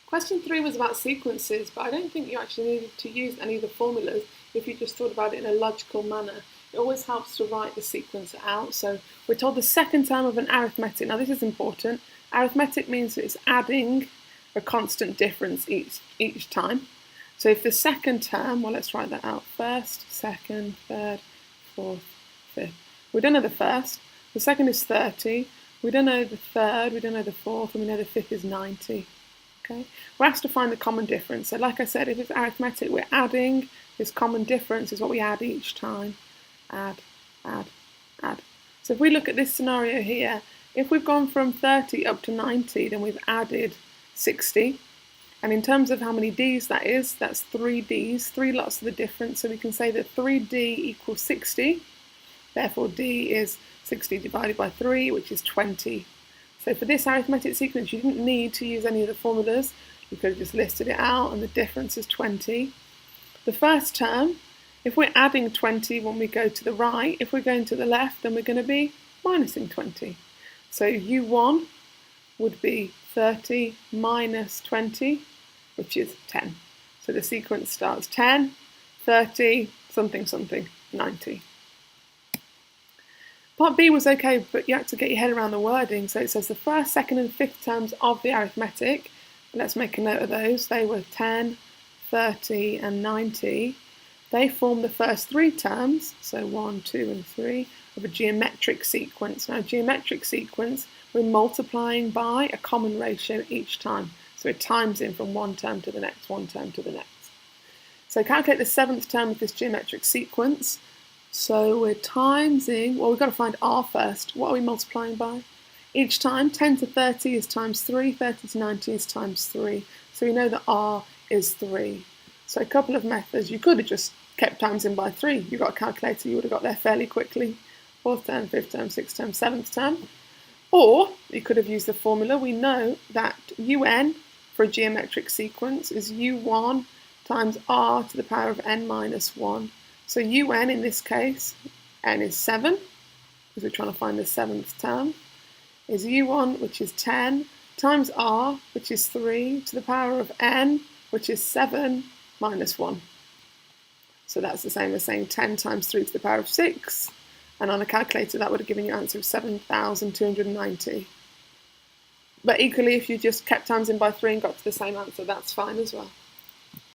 Question 3 was about sequences, but I don't think you actually needed to use any of the formulas if you just thought about it in a logical manner. It always helps to write the sequence out. So we're told the second term of an arithmetic. Now this is important. Arithmetic means that it's adding a constant difference each time. So if the second term, well, let's write that out. First, second, third, fourth, fifth. We don't know the first. The second is 30. We don't know the third. We don't know the fourth. And we know the fifth is 90. Okay? We're asked to find the common difference. So like I said, if it's arithmetic, we're adding. This common difference is what we add each time. Add, add, add. So if we look at this scenario here, if we've gone from 30 up to 90, then we've added 60. And in terms of how many D's that is, that's 3 D's, 3 lots of the difference. So we can say that 3D equals 60. Therefore, D is 60 divided by 3, which is 20. So for this arithmetic sequence, you didn't need to use any of the formulas. You could have just listed it out, and the difference is 20. The first term, if we're adding 20 when we go to the right, if we're going to the left, then we're going to be minusing 20. So U1 would be 30 minus 20, which is 10. So the sequence starts 10, 30, something, something, 90. Part B was okay, but you had to get your head around the wording. So it says the first, second and fifth terms of the arithmetic. Let's make a note of those. They were 10, 30 and 90. They form the first 3 terms, so 1, 2 and 3, of a geometric sequence. Now, geometric sequence, we're multiplying by a common ratio each time. So it times in from one term to the next, one term to the next. So calculate the 7th term of this geometric sequence. So we're timesing, well, we've got to find R first. What are we multiplying by? Each time, 10 to 30 is times 3, 30 to 90 is times 3. So we know that R is 3. So a couple of methods. You could have just kept timesing by 3. You've got a calculator, you would have got there fairly quickly. 4th term, 5th term, 6th term, 7th term. Or you could have used the formula. We know that UN for a geometric sequence is U1 times R to the power of n minus 1. So UN in this case, n is 7, because we're trying to find the 7th term, is U1, which is 10, times R, which is 3, to the power of n, which is 7, minus 1. So that's the same as saying 10 times 3 to the power of 6, and on a calculator that would have given you an answer of 7,290. But equally, if you just kept timesing by 3 and got to the same answer, that's fine as well.